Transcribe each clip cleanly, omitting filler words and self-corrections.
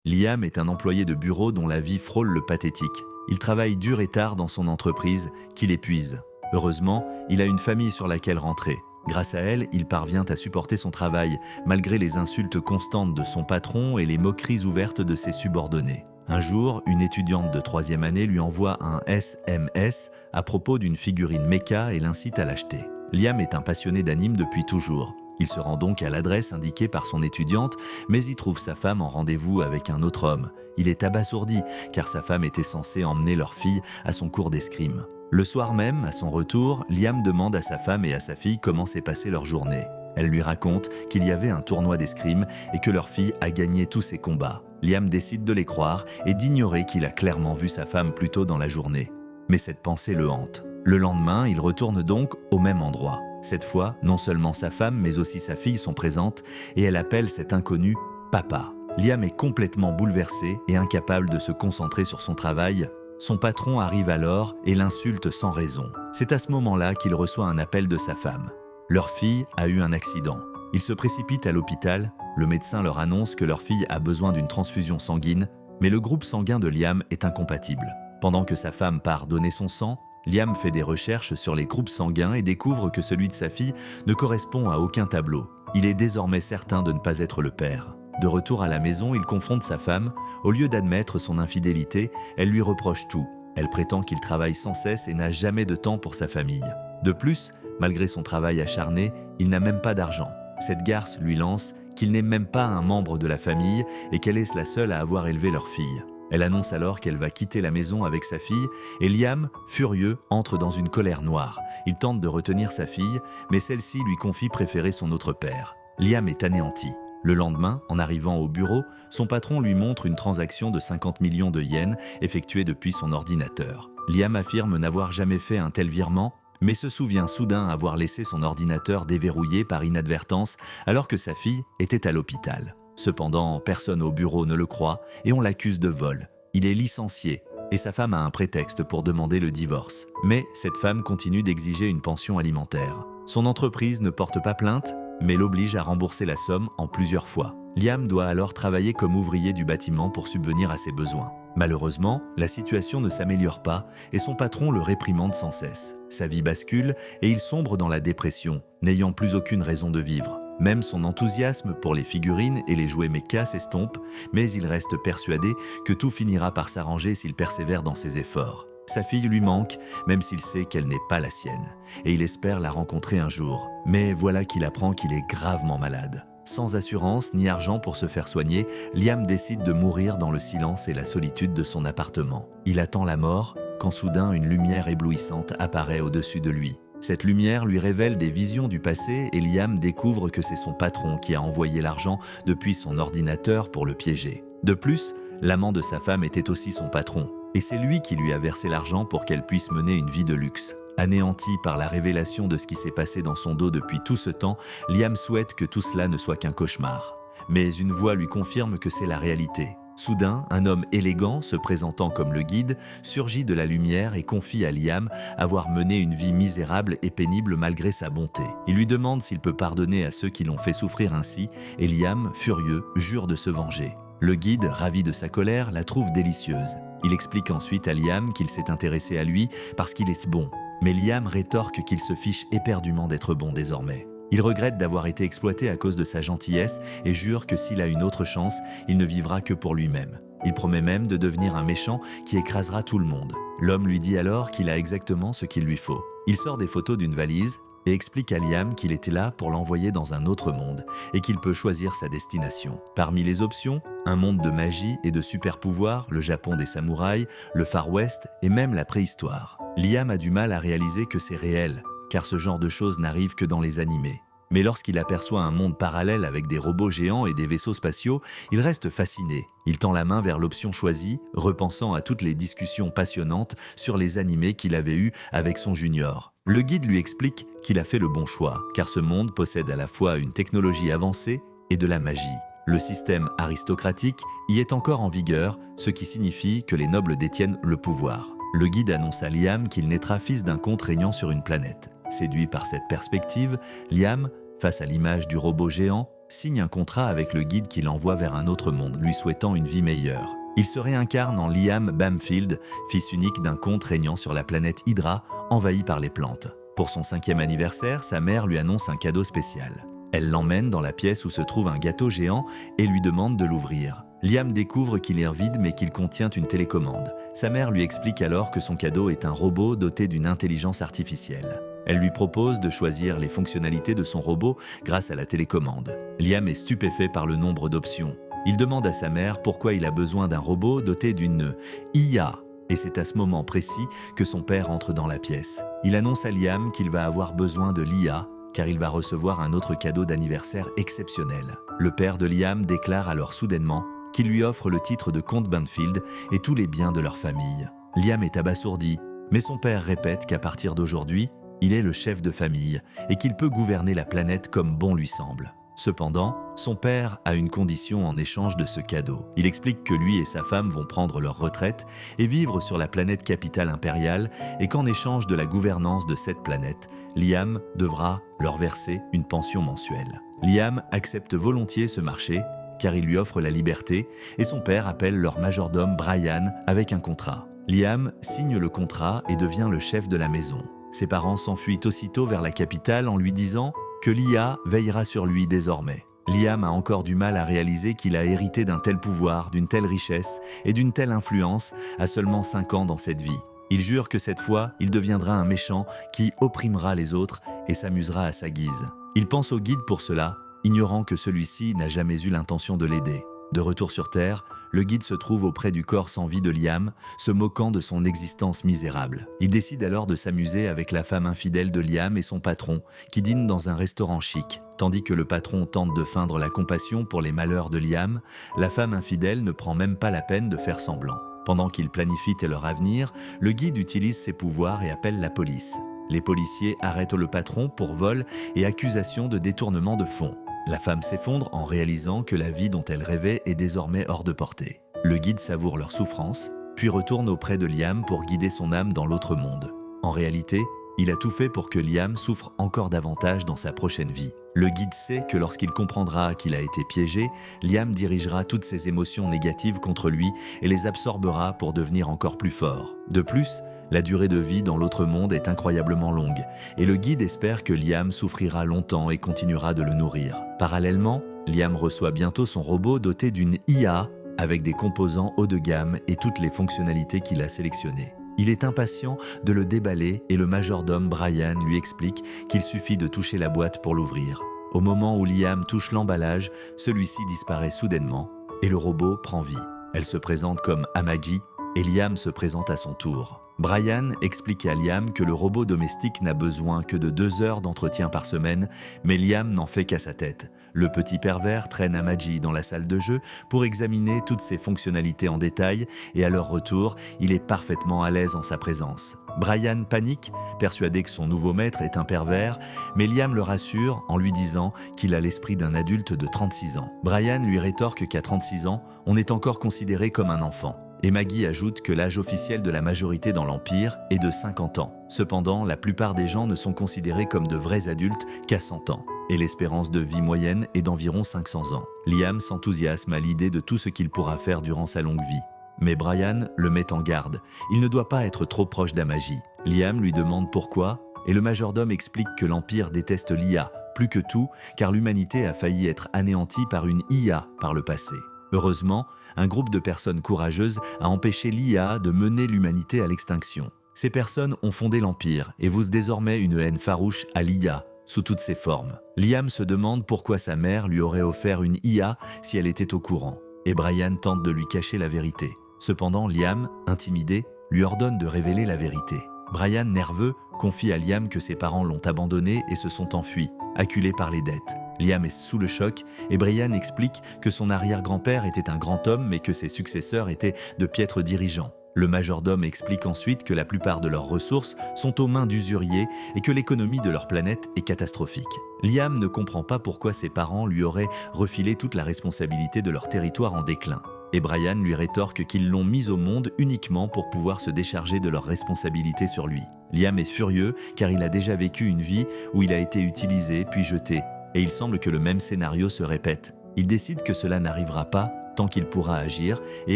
Liam est un employé de bureau dont la vie frôle le pathétique. Il travaille dur et tard dans son entreprise, qui l'épuise. Heureusement, il a une famille sur laquelle rentrer. Grâce à elle, il parvient à supporter son travail, malgré les insultes constantes de son patron et les moqueries ouvertes de ses subordonnés. Un jour, une étudiante de 3e année lui envoie un SMS à propos d'une figurine mecha et l'incite à l'acheter. Liam est un passionné d'anime depuis toujours. Il se rend donc à l'adresse indiquée par son étudiante, mais y trouve sa femme en rendez-vous avec un autre homme. Il est abasourdi, car sa femme était censée emmener leur fille à son cours d'escrime. Le soir même, à son retour, Liam demande à sa femme et à sa fille comment s'est passée leur journée. Elle lui raconte qu'il y avait un tournoi d'escrime et que leur fille a gagné tous ses combats. Liam décide de les croire et d'ignorer qu'il a clairement vu sa femme plus tôt dans la journée. Mais cette pensée le hante. Le lendemain, il retourne donc au même endroit. Cette fois, non seulement sa femme, mais aussi sa fille sont présentes et elle appelle cet inconnu « papa ». Liam est complètement bouleversé et incapable de se concentrer sur son travail. Son patron arrive alors et l'insulte sans raison. C'est à ce moment-là qu'il reçoit un appel de sa femme. Leur fille a eu un accident. Ils se précipitent à l'hôpital. Le médecin leur annonce que leur fille a besoin d'une transfusion sanguine, mais le groupe sanguin de Liam est incompatible. Pendant que sa femme part donner son sang, Liam fait des recherches sur les groupes sanguins et découvre que celui de sa fille ne correspond à aucun tableau. Il est désormais certain de ne pas être le père. De retour à la maison, il confronte sa femme. Au lieu d'admettre son infidélité, elle lui reproche tout. Elle prétend qu'il travaille sans cesse et n'a jamais de temps pour sa famille. De plus, malgré son travail acharné, il n'a même pas d'argent. Cette garce lui lance qu'il n'est même pas un membre de la famille et qu'elle est la seule à avoir élevé leur fille. Elle annonce alors qu'elle va quitter la maison avec sa fille et Liam, furieux, entre dans une colère noire. Il tente de retenir sa fille, mais celle-ci lui confie préférer son autre père. Liam est anéanti. Le lendemain, en arrivant au bureau, son patron lui montre une transaction de 50 millions de yens effectuée depuis son ordinateur. Liam affirme n'avoir jamais fait un tel virement, mais se souvient soudain avoir laissé son ordinateur déverrouillé par inadvertance alors que sa fille était à l'hôpital. Cependant, personne au bureau ne le croit et on l'accuse de vol. Il est licencié et sa femme a un prétexte pour demander le divorce. Mais cette femme continue d'exiger une pension alimentaire. Son entreprise ne porte pas plainte, mais l'oblige à rembourser la somme en plusieurs fois. Liam doit alors travailler comme ouvrier du bâtiment pour subvenir à ses besoins. Malheureusement, la situation ne s'améliore pas et son patron le réprimande sans cesse. Sa vie bascule et il sombre dans la dépression, n'ayant plus aucune raison de vivre. Même son enthousiasme pour les figurines et les jouets mécas s'estompe, mais il reste persuadé que tout finira par s'arranger s'il persévère dans ses efforts. Sa fille lui manque, même s'il sait qu'elle n'est pas la sienne, et il espère la rencontrer un jour. Mais voilà qu'il apprend qu'il est gravement malade. Sans assurance ni argent pour se faire soigner, Liam décide de mourir dans le silence et la solitude de son appartement. Il attend la mort quand soudain une lumière éblouissante apparaît au-dessus de lui. Cette lumière lui révèle des visions du passé et Liam découvre que c'est son patron qui a envoyé l'argent depuis son ordinateur pour le piéger. De plus, l'amant de sa femme était aussi son patron. Et c'est lui qui lui a versé l'argent pour qu'elle puisse mener une vie de luxe. Anéanti par la révélation de ce qui s'est passé dans son dos depuis tout ce temps, Liam souhaite que tout cela ne soit qu'un cauchemar. Mais une voix lui confirme que c'est la réalité. Soudain, un homme élégant, se présentant comme le guide, surgit de la lumière et confie à Liam avoir mené une vie misérable et pénible malgré sa bonté. Il lui demande s'il peut pardonner à ceux qui l'ont fait souffrir ainsi, et Liam, furieux, jure de se venger. Le guide, ravi de sa colère, la trouve délicieuse. Il explique ensuite à Liam qu'il s'est intéressé à lui parce qu'il est bon. Mais Liam rétorque qu'il se fiche éperdument d'être bon désormais. Il regrette d'avoir été exploité à cause de sa gentillesse et jure que s'il a une autre chance, il ne vivra que pour lui-même. Il promet même de devenir un méchant qui écrasera tout le monde. L'homme lui dit alors qu'il a exactement ce qu'il lui faut. Il sort des photos d'une valise et explique à Liam qu'il était là pour l'envoyer dans un autre monde et qu'il peut choisir sa destination. Parmi les options, un monde de magie et de super-pouvoirs, le Japon des samouraïs, le Far West et même la préhistoire. Liam a du mal à réaliser que c'est réel, car ce genre de choses n'arrive que dans les animés. Mais lorsqu'il aperçoit un monde parallèle avec des robots géants et des vaisseaux spatiaux, il reste fasciné. Il tend la main vers l'option choisie, repensant à toutes les discussions passionnantes sur les animés qu'il avait eues avec son junior. Le guide lui explique qu'il a fait le bon choix, car ce monde possède à la fois une technologie avancée et de la magie. Le système aristocratique y est encore en vigueur, ce qui signifie que les nobles détiennent le pouvoir. Le guide annonce à Liam qu'il naîtra fils d'un comte régnant sur une planète. Séduit par cette perspective, Liam, face à l'image du robot géant, signe un contrat avec le guide qui l'envoie vers un autre monde, lui souhaitant une vie meilleure. Il se réincarne en Liam Bamfield, fils unique d'un comte régnant sur la planète Hydra, envahie par les plantes. Pour son 5e anniversaire, sa mère lui annonce un cadeau spécial. Elle l'emmène dans la pièce où se trouve un gâteau géant et lui demande de l'ouvrir. Liam découvre qu'il est vide mais qu'il contient une télécommande. Sa mère lui explique alors que son cadeau est un robot doté d'une intelligence artificielle. Elle lui propose de choisir les fonctionnalités de son robot grâce à la télécommande. Liam est stupéfait par le nombre d'options. Il demande à sa mère pourquoi il a besoin d'un robot doté d'une IA. Et c'est à ce moment précis que son père entre dans la pièce. Il annonce à Liam qu'il va avoir besoin de l'IA car il va recevoir un autre cadeau d'anniversaire exceptionnel. Le père de Liam déclare alors soudainement qu'il lui offre le titre de comte Banfield et tous les biens de leur famille. Liam est abasourdi, mais son père répète qu'à partir d'aujourd'hui, il est le chef de famille et qu'il peut gouverner la planète comme bon lui semble. Cependant, son père a une condition en échange de ce cadeau. Il explique que lui et sa femme vont prendre leur retraite et vivre sur la planète capitale impériale et qu'en échange de la gouvernance de cette planète, Liam devra leur verser une pension mensuelle. Liam accepte volontiers ce marché car il lui offre la liberté et son père appelle leur majordome Brian avec un contrat. Liam signe le contrat et devient le chef de la maison. Ses parents s'enfuient aussitôt vers la capitale en lui disant que l'IA veillera sur lui désormais. Liam a encore du mal à réaliser qu'il a hérité d'un tel pouvoir, d'une telle richesse et d'une telle influence à seulement 5 ans dans cette vie. Il jure que cette fois, il deviendra un méchant qui opprimera les autres et s'amusera à sa guise. Il pense au guide pour cela, ignorant que celui-ci n'a jamais eu l'intention de l'aider. De retour sur Terre, le guide se trouve auprès du corps sans vie de Liam, se moquant de son existence misérable. Il décide alors de s'amuser avec la femme infidèle de Liam et son patron, qui dînent dans un restaurant chic. Tandis que le patron tente de feindre la compassion pour les malheurs de Liam, la femme infidèle ne prend même pas la peine de faire semblant. Pendant qu'ils planifient leur avenir, le guide utilise ses pouvoirs et appelle la police. Les policiers arrêtent le patron pour vol et accusation de détournement de fonds. La femme s'effondre en réalisant que la vie dont elle rêvait est désormais hors de portée. Le guide savoure leur souffrance, puis retourne auprès de Liam pour guider son âme dans l'autre monde. En réalité, il a tout fait pour que Liam souffre encore davantage dans sa prochaine vie. Le guide sait que lorsqu'il comprendra qu'il a été piégé, Liam dirigera toutes ses émotions négatives contre lui et les absorbera pour devenir encore plus fort. De plus, la durée de vie dans l'autre monde est incroyablement longue et le guide espère que Liam souffrira longtemps et continuera de le nourrir. Parallèlement, Liam reçoit bientôt son robot doté d'une IA avec des composants haut de gamme et toutes les fonctionnalités qu'il a sélectionnées. Il est impatient de le déballer et le majordome Brian lui explique qu'il suffit de toucher la boîte pour l'ouvrir. Au moment où Liam touche l'emballage, celui-ci disparaît soudainement et le robot prend vie. Elle se présente comme Amagi et Liam se présente à son tour. Brian explique à Liam que le robot domestique n'a besoin que de 2 heures d'entretien par semaine, mais Liam n'en fait qu'à sa tête. Le petit pervers traîne Amagi dans la salle de jeu pour examiner toutes ses fonctionnalités en détail et à leur retour, il est parfaitement à l'aise en sa présence. Brian panique, persuadé que son nouveau maître est un pervers, mais Liam le rassure en lui disant qu'il a l'esprit d'un adulte de 36 ans. Brian lui rétorque qu'à 36 ans, on est encore considéré comme un enfant. Et Maggie ajoute que l'âge officiel de la majorité dans l'Empire est de 50 ans. Cependant, la plupart des gens ne sont considérés comme de vrais adultes qu'à 100 ans. Et l'espérance de vie moyenne est d'environ 500 ans. Liam s'enthousiasme à l'idée de tout ce qu'il pourra faire durant sa longue vie. Mais Brian le met en garde. Il ne doit pas être trop proche d'Amagi. Liam lui demande pourquoi, et le majordome explique que l'Empire déteste l'IA plus que tout, car l'humanité a failli être anéantie par une IA par le passé. Heureusement, un groupe de personnes courageuses a empêché l'IA de mener l'humanité à l'extinction. Ces personnes ont fondé l'Empire et vouent désormais une haine farouche à l'IA, sous toutes ses formes. Liam se demande pourquoi sa mère lui aurait offert une IA si elle était au courant, et Brian tente de lui cacher la vérité. Cependant, Liam, intimidé, lui ordonne de révéler la vérité. Brian, nerveux, confie à Liam que ses parents l'ont abandonné et se sont enfuis, acculés par les dettes. Liam est sous le choc et Brian explique que son arrière-grand-père était un grand homme mais que ses successeurs étaient de piètres dirigeants. Le majordome explique ensuite que la plupart de leurs ressources sont aux mains d'usuriers et que l'économie de leur planète est catastrophique. Liam ne comprend pas pourquoi ses parents lui auraient refilé toute la responsabilité de leur territoire en déclin. Et Brian lui rétorque qu'ils l'ont mis au monde uniquement pour pouvoir se décharger de leurs responsabilités sur lui. Liam est furieux car il a déjà vécu une vie où il a été utilisé puis jeté. et il semble que le même scénario se répète. Il décide que cela n'arrivera pas tant qu'il pourra agir et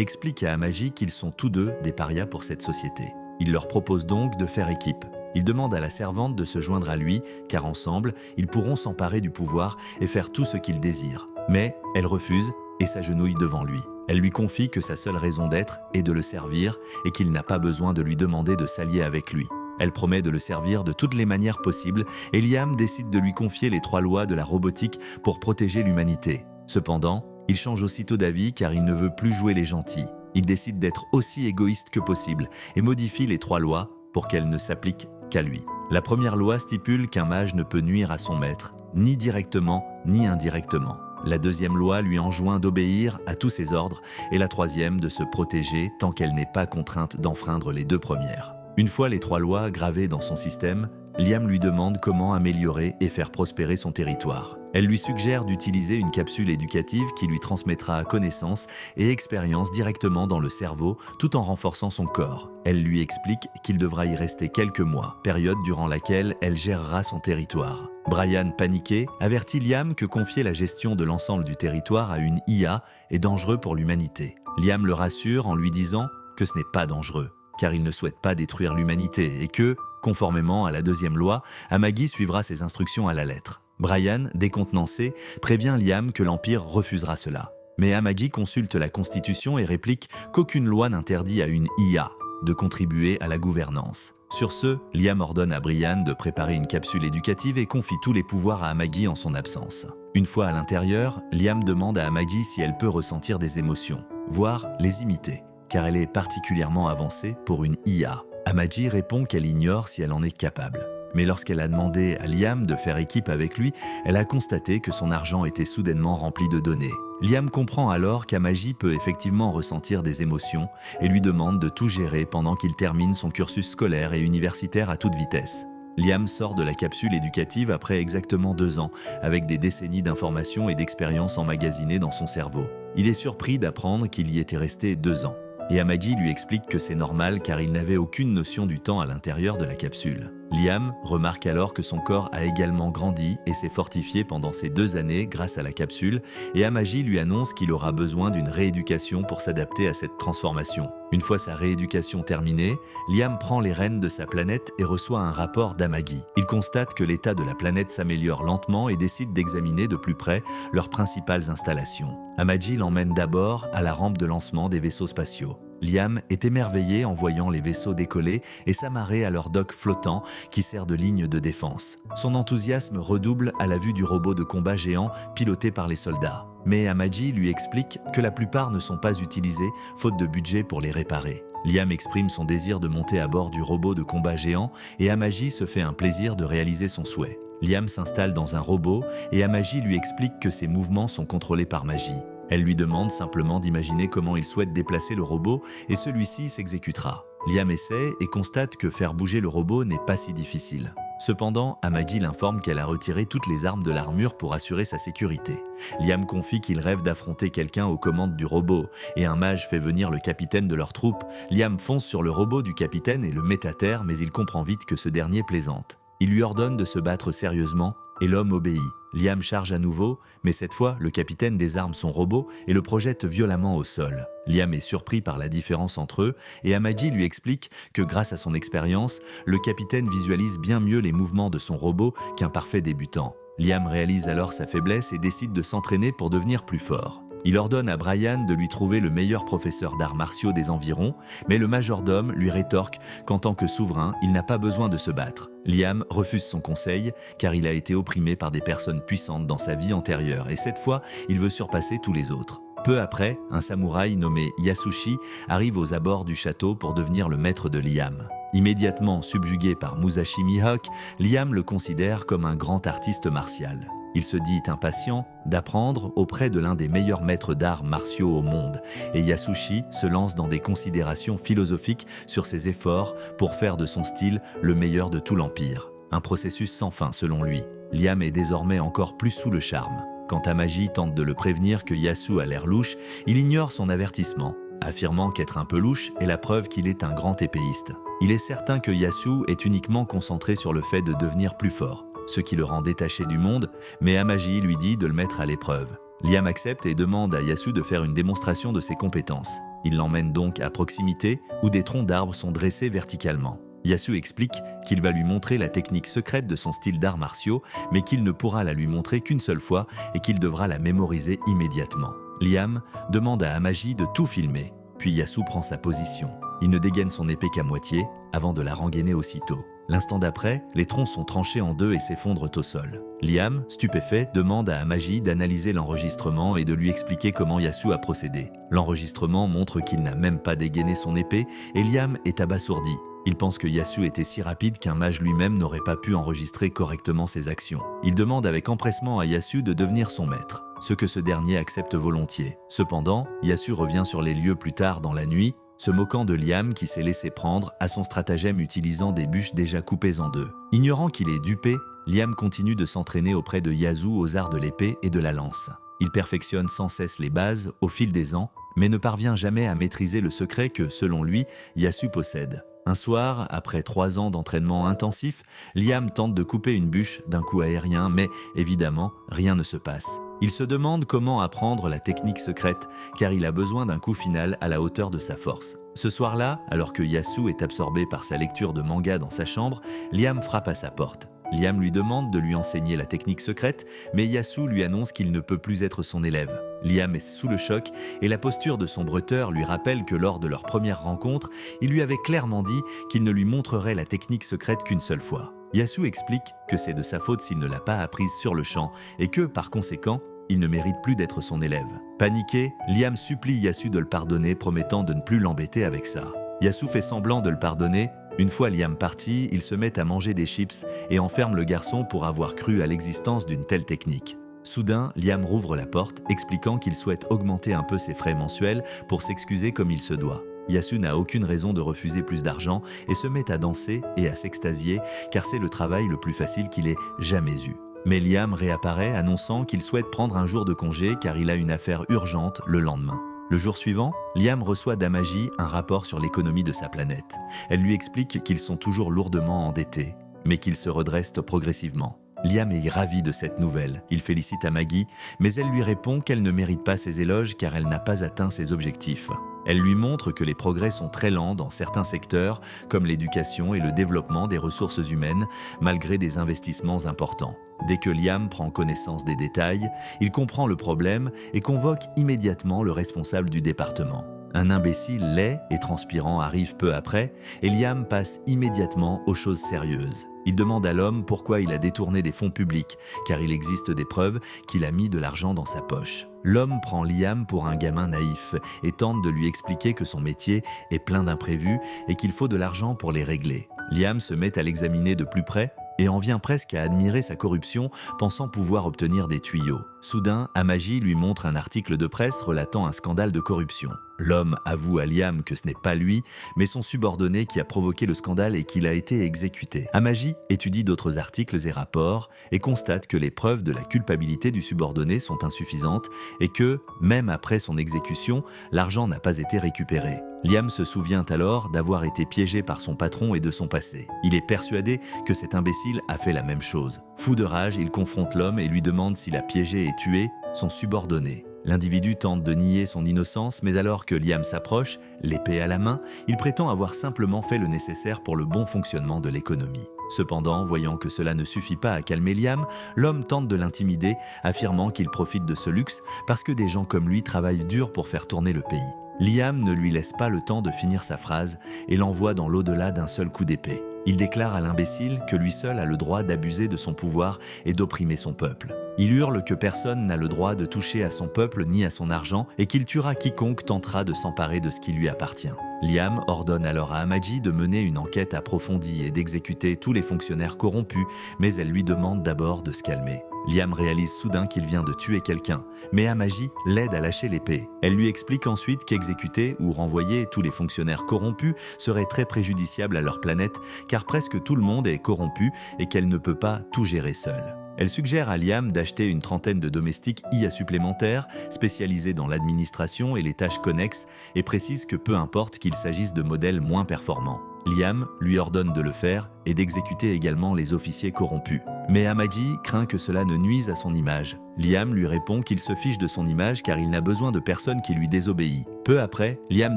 explique à Amagi qu'ils sont tous deux des parias pour cette société. Il leur propose donc de faire équipe. Il demande à la servante de se joindre à lui, car ensemble, ils pourront s'emparer du pouvoir et faire tout ce qu'ils désirent. Mais elle refuse et s'agenouille devant lui. Elle lui confie que sa seule raison d'être est de le servir et qu'il n'a pas besoin de lui demander de s'allier avec lui. Elle promet de le servir de toutes les manières possibles et Liam décide de lui confier les 3 lois de la robotique pour protéger l'humanité. Cependant, il change aussitôt d'avis car il ne veut plus jouer les gentils. Il décide d'être aussi égoïste que possible et modifie les 3 lois pour qu'elles ne s'appliquent qu'à lui. La première loi stipule qu'un mage ne peut nuire à son maître, ni directement ni indirectement. La deuxième loi lui enjoint d'obéir à tous ses ordres et la troisième de se protéger tant qu'elle n'est pas contrainte d'enfreindre les 2 premières. Une fois les 3 lois gravées dans son système, Liam lui demande comment améliorer et faire prospérer son territoire. Elle lui suggère d'utiliser une capsule éducative qui lui transmettra connaissances et expériences directement dans le cerveau tout en renforçant son corps. Elle lui explique qu'il devra y rester quelques mois, période durant laquelle elle gérera son territoire. Brian, paniqué, avertit Liam que confier la gestion de l'ensemble du territoire à une IA est dangereux pour l'humanité. Liam le rassure en lui disant que ce n'est pas dangereux, car il ne souhaite pas détruire l'humanité et que, conformément à la deuxième loi, Amagi suivra ses instructions à la lettre. Brian, décontenancé, prévient Liam que l'Empire refusera cela. Mais Amagi consulte la Constitution et réplique qu'aucune loi n'interdit à une IA de contribuer à la gouvernance. Sur ce, Liam ordonne à Brian de préparer une capsule éducative et confie tous les pouvoirs à Amagi en son absence. Une fois à l'intérieur, Liam demande à Amagi si elle peut ressentir des émotions, voire les imiter, car elle est particulièrement avancée pour une IA. Amagi répond qu'elle ignore si elle en est capable. Mais lorsqu'elle a demandé à Liam de faire équipe avec lui, elle a constaté que son argent était soudainement rempli de données. Liam comprend alors qu'Amagi peut effectivement ressentir des émotions et lui demande de tout gérer pendant qu'il termine son cursus scolaire et universitaire à toute vitesse. Liam sort de la capsule éducative après exactement 2 ans, avec des décennies d'informations et d'expériences emmagasinées dans son cerveau. Il est surpris d'apprendre qu'il y était resté 2 ans. Et Amagi lui explique que c'est normal car il n'avait aucune notion du temps à l'intérieur de la capsule. Liam remarque alors que son corps a également grandi et s'est fortifié pendant ces 2 années grâce à la capsule et Amagi lui annonce qu'il aura besoin d'une rééducation pour s'adapter à cette transformation. Une fois sa rééducation terminée, Liam prend les rênes de sa planète et reçoit un rapport d'Amagi. Il constate que l'état de la planète s'améliore lentement et décide d'examiner de plus près leurs principales installations. Amagi l'emmène d'abord à la rampe de lancement des vaisseaux spatiaux. Liam est émerveillé en voyant les vaisseaux décoller et s'amarrer à leur dock flottant qui sert de ligne de défense. Son enthousiasme redouble à la vue du robot de combat géant piloté par les soldats. Mais Amagi lui explique que la plupart ne sont pas utilisés faute de budget pour les réparer. Liam exprime son désir de monter à bord du robot de combat géant et Amagi se fait un plaisir de réaliser son souhait. Liam s'installe dans un robot et Amagi lui explique que ses mouvements sont contrôlés par magie. Elle lui demande simplement d'imaginer comment il souhaite déplacer le robot et celui-ci s'exécutera. Liam essaie et constate que faire bouger le robot n'est pas si difficile. Cependant, Amagi l'informe qu'elle a retiré toutes les armes de l'armure pour assurer sa sécurité. Liam confie qu'il rêve d'affronter quelqu'un aux commandes du robot et un mage fait venir le capitaine de leur troupe. Liam fonce sur le robot du capitaine et le met à terre, mais il comprend vite que ce dernier plaisante. Il lui ordonne de se battre sérieusement et l'homme obéit. Liam charge à nouveau, mais cette fois, le capitaine désarme son robot et le projette violemment au sol. Liam est surpris par la différence entre eux et Amagi lui explique que grâce à son expérience, le capitaine visualise bien mieux les mouvements de son robot qu'un parfait débutant. Liam réalise alors sa faiblesse et décide de s'entraîner pour devenir plus fort. Il ordonne à Brian de lui trouver le meilleur professeur d'arts martiaux des environs, mais le majordome lui rétorque qu'en tant que souverain, il n'a pas besoin de se battre. Liam refuse son conseil car il a été opprimé par des personnes puissantes dans sa vie antérieure et cette fois, il veut surpasser tous les autres. Peu après, un samouraï nommé Yasushi arrive aux abords du château pour devenir le maître de Liam. Immédiatement subjugué par Musashi Mihawk, Liam le considère comme un grand artiste martial. Il se dit impatient d'apprendre auprès de l'un des meilleurs maîtres d'arts martiaux au monde et Yasushi se lance dans des considérations philosophiques sur ses efforts pour faire de son style le meilleur de tout l'Empire. Un processus sans fin selon lui. Liam est désormais encore plus sous le charme. Quand Amagi tente de le prévenir que Yasu a l'air louche, il ignore son avertissement, affirmant qu'être un peu louche est la preuve qu'il est un grand épéiste. Il est certain que Yasu est uniquement concentré sur le fait de devenir plus fort. ce qui le rend détaché du monde, mais Amaji lui dit de le mettre à l'épreuve. Liam accepte et demande à Yasu de faire une démonstration de ses compétences. Il l'emmène donc à proximité où des troncs d'arbres sont dressés verticalement. Yasu explique qu'il va lui montrer la technique secrète de son style d'arts martiaux, mais qu'il ne pourra la lui montrer qu'une seule fois et qu'il devra la mémoriser immédiatement. Liam demande à Amaji de tout filmer, puis Yasu prend sa position. Il ne dégaine son épée qu'à moitié avant de la rengainer aussitôt. L'instant d'après, les troncs sont tranchés en deux et s'effondrent au sol. Liam, stupéfait, demande à Amaji d'analyser l'enregistrement et de lui expliquer comment Yasu a procédé. L'enregistrement montre qu'il n'a même pas dégainé son épée et Liam est abasourdi. Il pense que Yasu était si rapide qu'un mage lui-même n'aurait pas pu enregistrer correctement ses actions. Il demande avec empressement à Yasu de devenir son maître, ce que ce dernier accepte volontiers. Cependant, Yasu revient sur les lieux plus tard dans la nuit, se moquant de Liam qui s'est laissé prendre à son stratagème utilisant des bûches déjà coupées en deux. Ignorant qu'il est dupé, Liam continue de s'entraîner auprès de Yasu aux arts de l'épée et de la lance. Il perfectionne sans cesse les bases au fil des ans, mais ne parvient jamais à maîtriser le secret que, selon lui, Yasu possède. Un soir, après 3 ans d'entraînement intensif, Liam tente de couper une bûche d'un coup aérien, mais évidemment, rien ne se passe. Il se demande comment apprendre la technique secrète, car il a besoin d'un coup final à la hauteur de sa force. Ce soir-là, alors que Yasu est absorbé par sa lecture de manga dans sa chambre, Liam frappe à sa porte. Liam lui demande de lui enseigner la technique secrète, mais Yasu lui annonce qu'il ne peut plus être son élève. Liam est sous le choc et la posture de son bretteur lui rappelle que lors de leur première rencontre, il lui avait clairement dit qu'il ne lui montrerait la technique secrète qu'une seule fois. Yasu explique que c'est de sa faute s'il ne l'a pas apprise sur le champ et que, par conséquent, il ne mérite plus d'être son élève. Paniqué, Liam supplie Yasu de le pardonner, promettant de ne plus l'embêter avec ça. Yasu fait semblant de le pardonner. Une fois Liam parti, il se met à manger des chips et enferme le garçon pour avoir cru à l'existence d'une telle technique. Soudain, Liam rouvre la porte, expliquant qu'il souhaite augmenter un peu ses frais mensuels pour s'excuser comme il se doit. Yasu n'a aucune raison de refuser plus d'argent et se met à danser et à s'extasier car c'est le travail le plus facile qu'il ait jamais eu. Mais Liam réapparaît annonçant qu'il souhaite prendre un jour de congé car il a une affaire urgente le lendemain. Le jour suivant, Liam reçoit d'Amaji un rapport sur l'économie de sa planète. Elle lui explique qu'ils sont toujours lourdement endettés, mais qu'ils se redressent progressivement. Liam est ravi de cette nouvelle. Il félicite Amagi, mais elle lui répond qu'elle ne mérite pas ses éloges car elle n'a pas atteint ses objectifs. Elle lui montre que les progrès sont très lents dans certains secteurs, comme l'éducation et le développement des ressources humaines, malgré des investissements importants. Dès que Liam prend connaissance des détails, il comprend le problème et convoque immédiatement le responsable du département. Un imbécile laid et transpirant arrive peu après et Liam passe immédiatement aux choses sérieuses. Il demande à l'homme pourquoi il a détourné des fonds publics, car il existe des preuves qu'il a mis de l'argent dans sa poche. L'homme prend Liam pour un gamin naïf et tente de lui expliquer que son métier est plein d'imprévus et qu'il faut de l'argent pour les régler. Liam se met à l'examiner de plus près et en vient presque à admirer sa corruption, pensant pouvoir obtenir des tuyaux. Soudain, Amagi lui montre un article de presse relatant un scandale de corruption. L'homme avoue à Liam que ce n'est pas lui, mais son subordonné qui a provoqué le scandale et qu'il a été exécuté. Amagi étudie d'autres articles et rapports et constate que les preuves de la culpabilité du subordonné sont insuffisantes et que, même après son exécution, l'argent n'a pas été récupéré. Liam se souvient alors d'avoir été piégé par son patron et de son passé. Il est persuadé que cet imbécile a fait la même chose. Fou de rage, il confronte l'homme et lui demande s'il a piégé et tué son subordonné. L'individu tente de nier son innocence, mais alors que Liam s'approche, l'épée à la main, il prétend avoir simplement fait le nécessaire pour le bon fonctionnement de l'économie. Cependant, voyant que cela ne suffit pas à calmer Liam, l'homme tente de l'intimider, affirmant qu'il profite de ce luxe parce que des gens comme lui travaillent dur pour faire tourner le pays. Liam ne lui laisse pas le temps de finir sa phrase et l'envoie dans l'au-delà d'un seul coup d'épée. Il déclare à l'imbécile que lui seul a le droit d'abuser de son pouvoir et d'opprimer son peuple. Il hurle que personne n'a le droit de toucher à son peuple ni à son argent et qu'il tuera quiconque tentera de s'emparer de ce qui lui appartient. Liam ordonne alors à Amagi de mener une enquête approfondie et d'exécuter tous les fonctionnaires corrompus, mais elle lui demande d'abord de se calmer. Liam réalise soudain qu'il vient de tuer quelqu'un, mais Amagi l'aide à lâcher l'épée. Elle lui explique ensuite qu'exécuter ou renvoyer tous les fonctionnaires corrompus serait très préjudiciable à leur planète, car presque tout le monde est corrompu et qu'elle ne peut pas tout gérer seule. Elle suggère à Liam d'acheter une trentaine de domestiques IA supplémentaires, spécialisés dans l'administration et les tâches connexes, et précise que peu importe qu'il s'agisse de modèles moins performants. Liam lui ordonne de le faire et d'exécuter également les officiers corrompus. Mais Amagi craint que cela ne nuise à son image. Liam lui répond qu'il se fiche de son image car il n'a besoin de personne qui lui désobéit. Peu après, Liam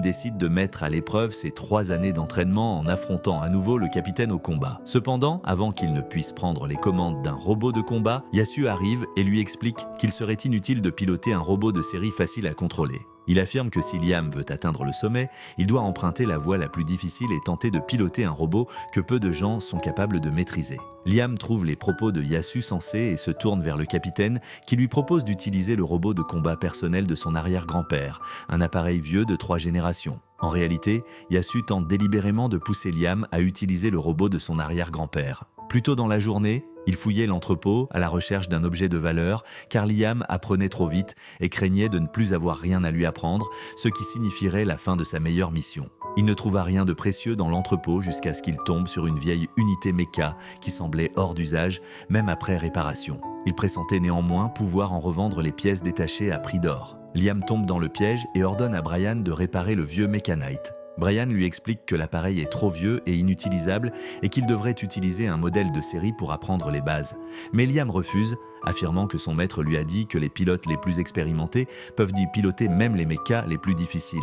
décide de mettre à l'épreuve ses 3 années d'entraînement en affrontant à nouveau le capitaine au combat. Cependant, avant qu'il ne puisse prendre les commandes d'un robot de combat, Yasu arrive et lui explique qu'il serait inutile de piloter un robot de série facile à contrôler. Il affirme que si Liam veut atteindre le sommet, il doit emprunter la voie la plus difficile et tenter de piloter un robot que peu de gens sont capables de maîtriser. Liam trouve les propos de Yasu sensés et se tourne vers le capitaine qui lui propose d'utiliser le robot de combat personnel de son arrière-grand-père, un appareil vieux de 3 générations. En réalité, Yasu tente délibérément de pousser Liam à utiliser le robot de son arrière-grand-père. Plus tôt dans la journée, il fouillait l'entrepôt à la recherche d'un objet de valeur car Liam apprenait trop vite et craignait de ne plus avoir rien à lui apprendre, ce qui signifierait la fin de sa meilleure mission. Il ne trouva rien de précieux dans l'entrepôt jusqu'à ce qu'il tombe sur une vieille unité méca qui semblait hors d'usage, même après réparation. Il pressentait néanmoins pouvoir en revendre les pièces détachées à prix d'or. Liam tombe dans le piège et ordonne à Brian de réparer le vieux Mechanite. Brian lui explique que l'appareil est trop vieux et inutilisable et qu'il devrait utiliser un modèle de série pour apprendre les bases. Mais Liam refuse, affirmant que son maître lui a dit que les pilotes les plus expérimentés peuvent y piloter même les mechas les plus difficiles.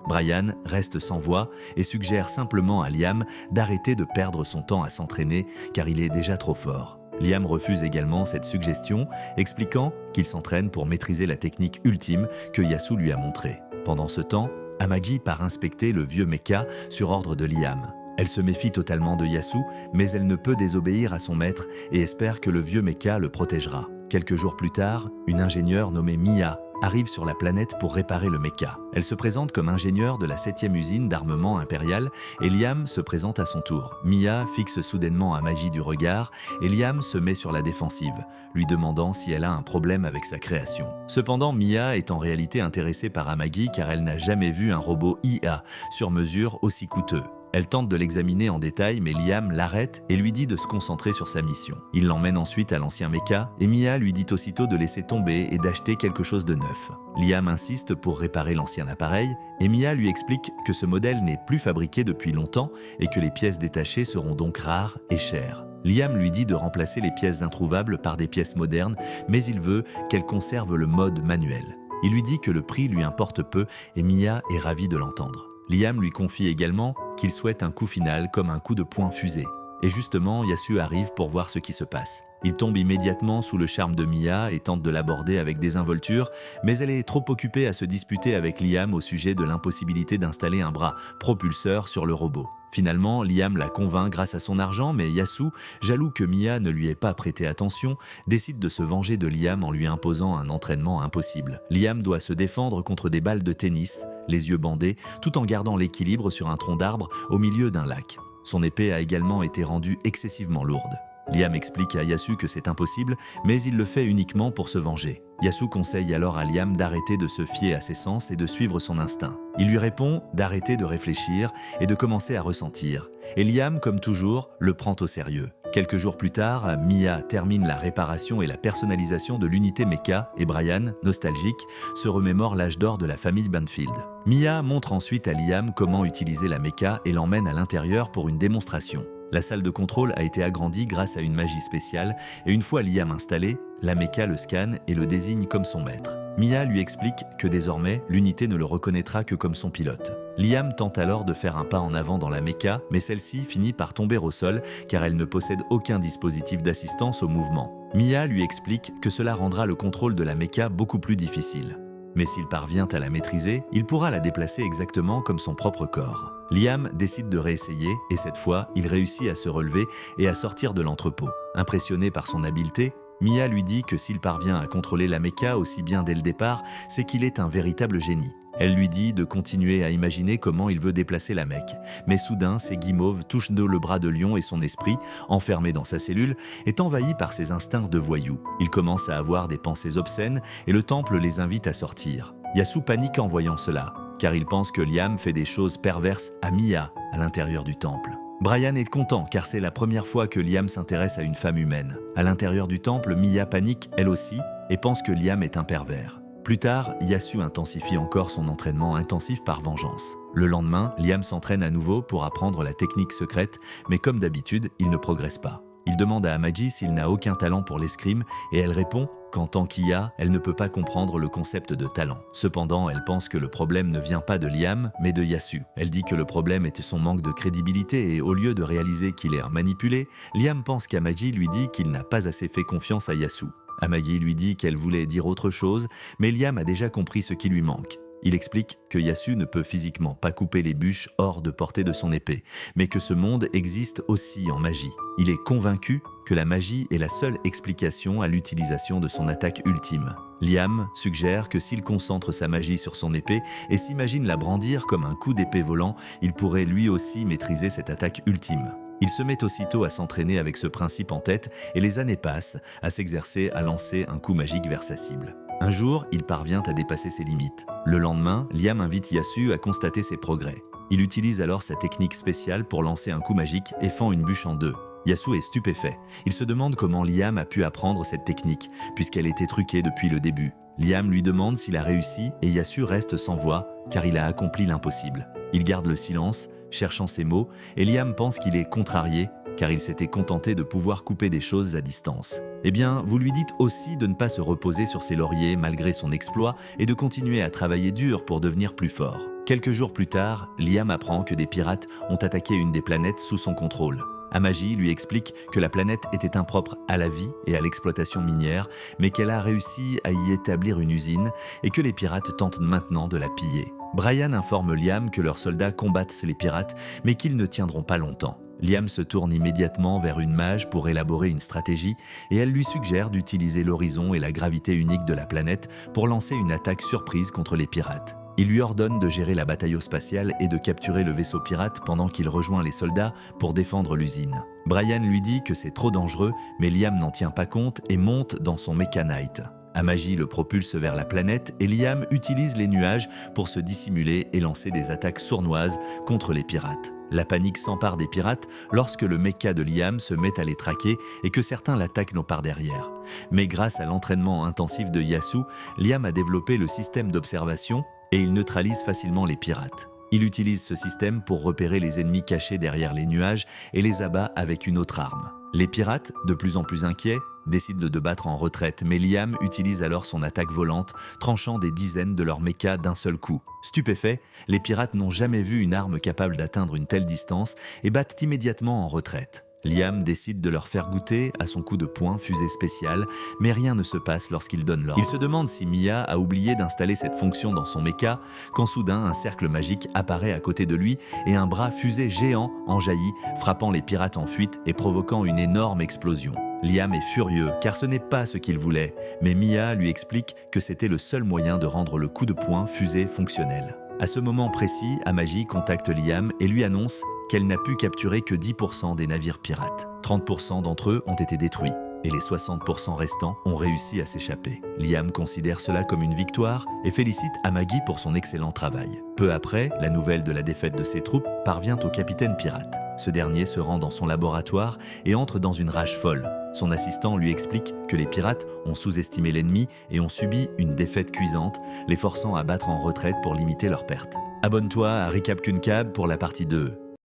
Brian reste sans voix et suggère simplement à Liam d'arrêter de perdre son temps à s'entraîner car il est déjà trop fort. Liam refuse également cette suggestion, expliquant qu'il s'entraîne pour maîtriser la technique ultime que Yasu lui a montrée. Pendant ce temps, Amagi part inspecter le vieux mecha sur ordre de Liam. Elle se méfie totalement de Yasu, mais elle ne peut désobéir à son maître et espère que le vieux mecha le protégera. Quelques jours plus tard, une ingénieure nommée Mia arrive sur la planète pour réparer le mecha. Elle se présente comme ingénieure de la 7e usine d'armement impérial et Liam se présente à son tour. Mia fixe soudainement Amagi du regard et Liam se met sur la défensive, lui demandant si elle a un problème avec sa création. Cependant, Mia est en réalité intéressée par Amagi car elle n'a jamais vu un robot IA sur mesure aussi coûteux. Elle tente de l'examiner en détail, mais Liam l'arrête et lui dit de se concentrer sur sa mission. Il l'emmène ensuite à l'ancien mecha et Mia lui dit aussitôt de laisser tomber et d'acheter quelque chose de neuf. Liam insiste pour réparer l'ancien appareil et Mia lui explique que ce modèle n'est plus fabriqué depuis longtemps et que les pièces détachées seront donc rares et chères. Liam lui dit de remplacer les pièces introuvables par des pièces modernes, mais il veut qu'elle conserve le mode manuel. Il lui dit que le prix lui importe peu et Mia est ravie de l'entendre. Liam lui confie également qu'il souhaite un coup final comme un coup de poing fusée. Et justement, Yasu arrive pour voir ce qui se passe. Il tombe immédiatement sous le charme de Mia et tente de l'aborder avec désinvolture, mais elle est trop occupée à se disputer avec Liam au sujet de l'impossibilité d'installer un bras propulseur sur le robot. Finalement, Liam la convainc grâce à son argent, mais Yasu, jaloux que Mia ne lui ait pas prêté attention, décide de se venger de Liam en lui imposant un entraînement impossible. Liam doit se défendre contre des balles de tennis, les yeux bandés, tout en gardant l'équilibre sur un tronc d'arbre au milieu d'un lac. Son épée a également été rendue excessivement lourde. Liam explique à Yasu que c'est impossible, mais il le fait uniquement pour se venger. Yasu conseille alors à Liam d'arrêter de se fier à ses sens et de suivre son instinct. Il lui répond d'arrêter de réfléchir et de commencer à ressentir. Et Liam, comme toujours, le prend au sérieux. Quelques jours plus tard, Mia termine la réparation et la personnalisation de l'unité mecha et Brian, nostalgique, se remémore l'âge d'or de la famille Banfield. Mia montre ensuite à Liam comment utiliser la mecha et l'emmène à l'intérieur pour une démonstration. La salle de contrôle a été agrandie grâce à une magie spéciale et une fois Liam installé, la mecha le scanne et le désigne comme son maître. Mia lui explique que désormais, l'unité ne le reconnaîtra que comme son pilote. Liam tente alors de faire un pas en avant dans la mecha, mais celle-ci finit par tomber au sol car elle ne possède aucun dispositif d'assistance au mouvement. Mia lui explique que cela rendra le contrôle de la mecha beaucoup plus difficile. Mais s'il parvient à la maîtriser, il pourra la déplacer exactement comme son propre corps. Liam décide de réessayer et cette fois, il réussit à se relever et à sortir de l'entrepôt. Impressionné par son habileté, Mia lui dit que s'il parvient à contrôler la mecha aussi bien dès le départ, c'est qu'il est un véritable génie. Elle lui dit de continuer à imaginer comment il veut déplacer la mech. Mais soudain, ses guimauves touchent le bras de Lion et son esprit, enfermé dans sa cellule, est envahi par ses instincts de voyou. Il commence à avoir des pensées obscènes et le temple les invite à sortir. Yasu panique en voyant cela, car il pense que Liam fait des choses perverses à Mia à l'intérieur du temple. Brian est content car c'est la première fois que Liam s'intéresse à une femme humaine. À l'intérieur du temple, Mia panique elle aussi et pense que Liam est un pervers. Plus tard, Yasu intensifie encore son entraînement intensif par vengeance. Le lendemain, Liam s'entraîne à nouveau pour apprendre la technique secrète, mais comme d'habitude, il ne progresse pas. Il demande à Amagi s'il n'a aucun talent pour l'escrime et elle répond qu'en tant qu'IA, elle ne peut pas comprendre le concept de talent. Cependant, elle pense que le problème ne vient pas de Liam, mais de Yasu. Elle dit que le problème était son manque de crédibilité et au lieu de réaliser qu'il est un manipulé, Liam pense qu'Amagi lui dit qu'il n'a pas assez fait confiance à Yasu. Amagi lui dit qu'elle voulait dire autre chose, mais Liam a déjà compris ce qui lui manque. Il explique que Yasu ne peut physiquement pas couper les bûches hors de portée de son épée, mais que ce monde existe aussi en magie. Il est convaincu que la magie est la seule explication à l'utilisation de son attaque ultime. Liam suggère que s'il concentre sa magie sur son épée et s'imagine la brandir comme un coup d'épée volant, il pourrait lui aussi maîtriser cette attaque ultime. Il se met aussitôt à s'entraîner avec ce principe en tête et les années passent à s'exercer à lancer un coup magique vers sa cible. Un jour, il parvient à dépasser ses limites. Le lendemain, Liam invite Yasu à constater ses progrès. Il utilise alors sa technique spéciale pour lancer un coup magique et fend une bûche en deux. Yasu est stupéfait. Il se demande comment Liam a pu apprendre cette technique, puisqu'elle était truquée depuis le début. Liam lui demande s'il a réussi et Yasu reste sans voix, car il a accompli l'impossible. Il garde le silence, cherchant ses mots, et Liam pense qu'il est contrarié, car il s'était contenté de pouvoir couper des choses à distance. Eh bien, vous lui dites aussi de ne pas se reposer sur ses lauriers malgré son exploit et de continuer à travailler dur pour devenir plus fort. Quelques jours plus tard, Liam apprend que des pirates ont attaqué une des planètes sous son contrôle. Amagi lui explique que la planète était impropre à la vie et à l'exploitation minière, mais qu'elle a réussi à y établir une usine et que les pirates tentent maintenant de la piller. Brian informe Liam que leurs soldats combattent les pirates, mais qu'ils ne tiendront pas longtemps. Liam se tourne immédiatement vers une mage pour élaborer une stratégie et elle lui suggère d'utiliser l'horizon et la gravité unique de la planète pour lancer une attaque surprise contre les pirates. Il lui ordonne de gérer la bataille spatiale et de capturer le vaisseau pirate pendant qu'il rejoint les soldats pour défendre l'usine. Brian lui dit que c'est trop dangereux, mais Liam n'en tient pas compte et monte dans son Mecha Knight. Amagi le propulse vers la planète et Liam utilise les nuages pour se dissimuler et lancer des attaques sournoises contre les pirates. La panique s'empare des pirates lorsque le mecha de Liam se met à les traquer et que certains l'attaquent par derrière. Mais grâce à l'entraînement intensif de Yasu, Liam a développé le système d'observation et il neutralise facilement les pirates. Il utilise ce système pour repérer les ennemis cachés derrière les nuages et les abat avec une autre arme. Les pirates, de plus en plus inquiets, décident de battre en retraite, mais Liam utilise alors son attaque volante, tranchant des dizaines de leurs mechas d'un seul coup. Stupéfaits, les pirates n'ont jamais vu une arme capable d'atteindre une telle distance et battent immédiatement en retraite. Liam décide de leur faire goûter à son coup de poing fusée spéciale, mais rien ne se passe lorsqu'il donne l'ordre. Il se demande si Mia a oublié d'installer cette fonction dans son mecha, quand soudain un cercle magique apparaît à côté de lui et un bras fusée géant en jaillit, frappant les pirates en fuite et provoquant une énorme explosion. Liam est furieux car ce n'est pas ce qu'il voulait, mais Mia lui explique que c'était le seul moyen de rendre le coup de poing fusée fonctionnel. À ce moment précis, Amagi contacte Liam et lui annonce qu'elle n'a pu capturer que 10% des navires pirates. 30% d'entre eux ont été détruits et les 60% restants ont réussi à s'échapper. Liam considère cela comme une victoire et félicite Amagi pour son excellent travail. Peu après, la nouvelle de la défaite de ses troupes parvient au capitaine pirate. Ce dernier se rend dans son laboratoire et entre dans une rage folle. Son assistant lui explique que les pirates ont sous-estimé l'ennemi et ont subi une défaite cuisante, les forçant à battre en retraite pour limiter leurs pertes. Abonne-toi à Recap Kunkab pour la partie 2.